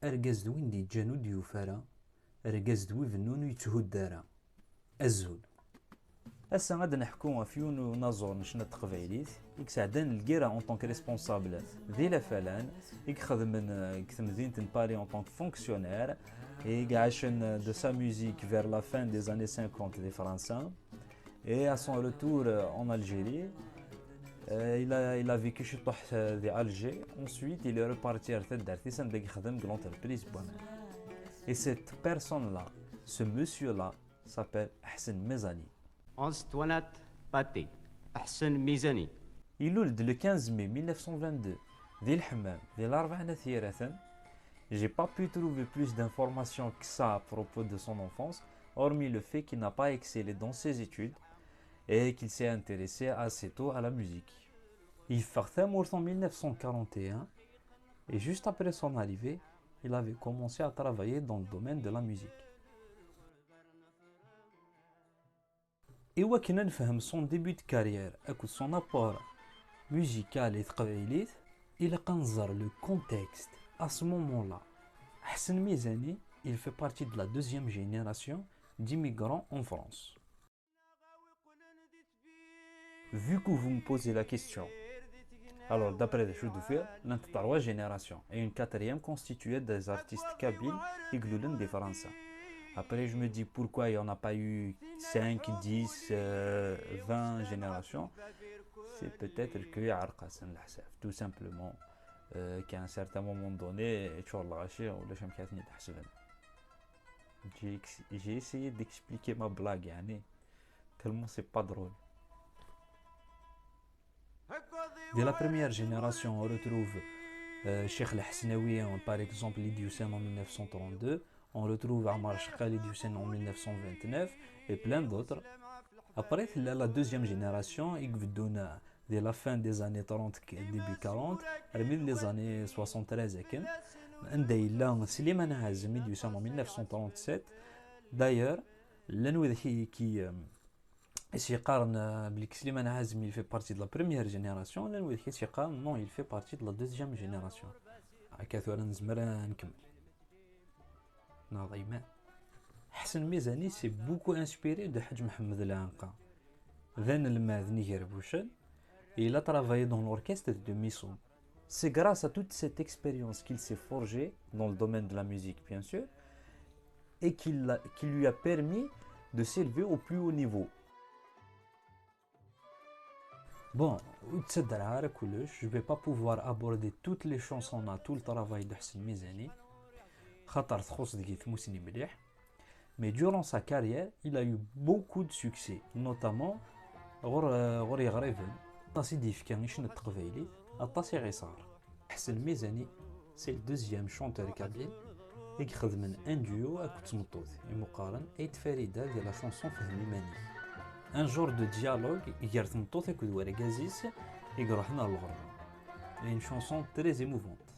أرقز دوين دي جانو ديوفارا أرقز دوي فنون يتهود دارا الزول. هسا غادا نحكو فيونو نازور نشنا تقبايليت يكسعدان الكيرا اون طونك ريسبونسابل ذي لافالان يخدم كتمدينة باري اون طونك فونكسيونير عاشن دو سا ميوزيك vers la fin des années 50 des Français. Et à son retour en Algérie, il a vécu chez Alger. Ensuite, il est reparti à Dartis de l'entreprise Bonheur. Et cette personne-là, ce monsieur-là, s'appelle Hassan Mezani. اسطوانات باتي أحسن ميزاني. Il est le 15 mai 1922 ذي الحمام ذي الأربع ثيراثا. J'ai pas pu trouver plus d'informations que ça à propos de son enfance, hormis le fait qu'il n'a pas excellé dans ses études et qu'il s'est intéressé assez tôt à la musique. Il partait en 1941 et juste après son arrivée, il avait commencé à travailler dans le domaine de la musique. Et وكنا نفهم son début de carrière avec son apport musical et تقبايليت إلا كنظر le contexte à ce moment-là. Hassan Mezani, il fait partie de la deuxième génération d'immigrants en France. Vu que vous me posez la question, alors d'après les choses de faire, il y a trois générations et une quatrième constituée des artistes kabyles et gloulen des Français. Après, je me dis pourquoi il n'y en a pas eu 5, 10, 20 générations. C'est peut-être que tout simplement qu'à un certain moment donné, j'ai essayé d'expliquer ma blague, tellement c'est pas drôle. Dès la première génération, on retrouve Cheikh El-Hasnaoui, par exemple, l'Idioussen en 1932. On retrouve Ammar Chaka, l'Idioussen en 1929 et plein d'autres. Après, la deuxième génération, dès la fin des années 30 début 40, les années 73 il a Slimane Azem en 1937. D'ailleurs, l'anouid qui Slimane Azem, il fait partie de la première génération. L'anouid qui non, il fait partie de la deuxième génération. Hassan Mezani s'est beaucoup inspiré de Hadj Mohamed El-Anqa. Et il a travaillé dans l'orchestre de Missoum. C'est grâce à toute cette expérience qu'il s'est forgé dans le domaine de la musique, bien sûr, et qui lui a permis de s'élever au plus haut niveau. Bon, je ne vais pas pouvoir aborder toutes les chansons à tout le travail de Hassan Mezani. Mais durant sa carrière, il a eu beaucoup de succès, notamment Hassan Mezani, c'est le deuxième chanteur kabyle et qui fait un duo avec Tmoutout et Mouqaran et Tfarida de la chanson Fahmi Mani. Un genre de dialogue entre Tmoutout et Ouargazis et Grahna al-Ghorba. Une chanson très émouvante.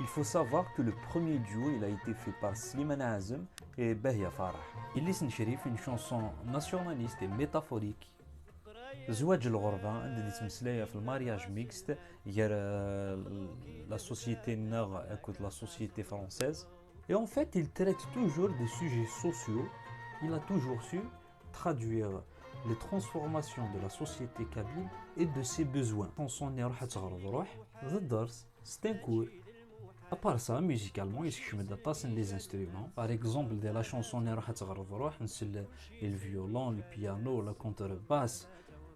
Il faut savoir que le premier duo il a été fait par Slimane Azem et Bahia Farah. Il est une chanson nationaliste et métaphorique. زواج الغربة اللي تمثلها في المارياج ميكست هي la société nord écoute la société française. Et en fait, il traite toujours des sujets sociaux. Il a toujours su traduire les transformations de la société kabyle et de ses besoins. Chanson راح تغرد روح ضد درس c'est un cours. À part ça, musicalement, il se met les instruments. Par exemple, de la chanson le violon, le piano, la contrebasse,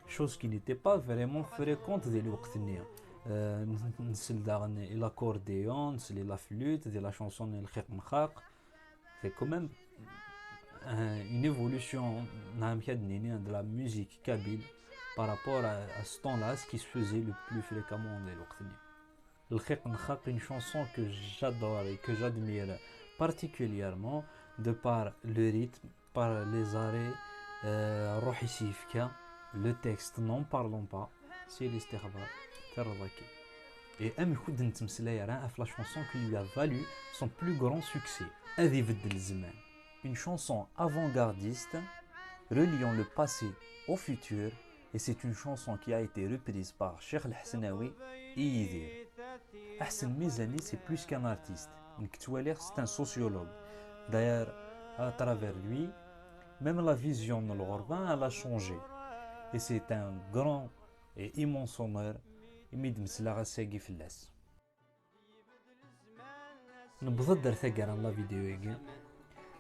chose qui n'était pas vraiment fréquente de l'époque. L'accordéon, la flûte, la chanson c'est quand même une évolution de la musique kabyle par rapport à ce temps-là, ce qui se faisait le plus fréquemment de l'époque. Une chanson que j'adore et que j'admire particulièrement de par le rythme, par les arrêts, le texte, n'en parlons pas, c'est l'Istighfar Terraki. Et la chanson qui lui a valu son plus grand succès, une chanson avant-gardiste reliant le passé au futur, et c'est une chanson qui a été reprise par Cheikh El-Hasnaoui et Yidir. Hassan Mezani, c'est plus qu'un artiste, c'est un sociologue. D'ailleurs, à travers lui, même la vision de l'urbain elle a changé. Et c'est un grand et immense honneur يميد مسلا غاساكي فلاس. نبغى درت كاع لا فيديو ياكي.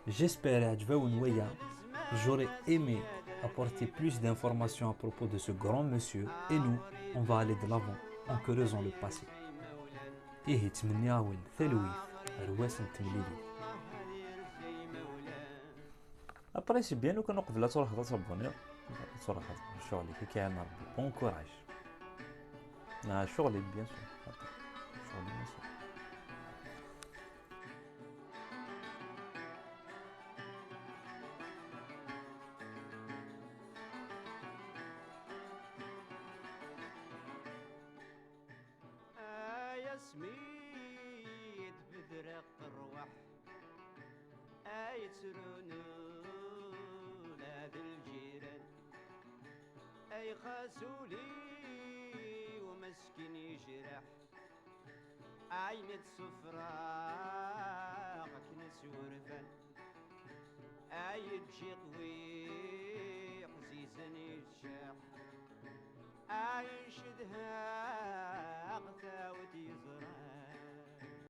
J'espère عجباو ويا. J'aurais aimé apporter plus d'informations à propos de ce grand monsieur et nous, on va aller de l'avant en creusant le passé. إيه تمني عاون ثلويث رواس نتمليلي. Après c'est bien لو كان قبل لا تروح تصبوني تروح شغلي كي عنا ربي بون كوراج. شغلي بيان سور شغلي بيان سور. يا سميت بدرق الروح يترونو لهاد الجيران اي خاسولي ومسكين يجرح عينة صفراء كنس ورفان تجي طويل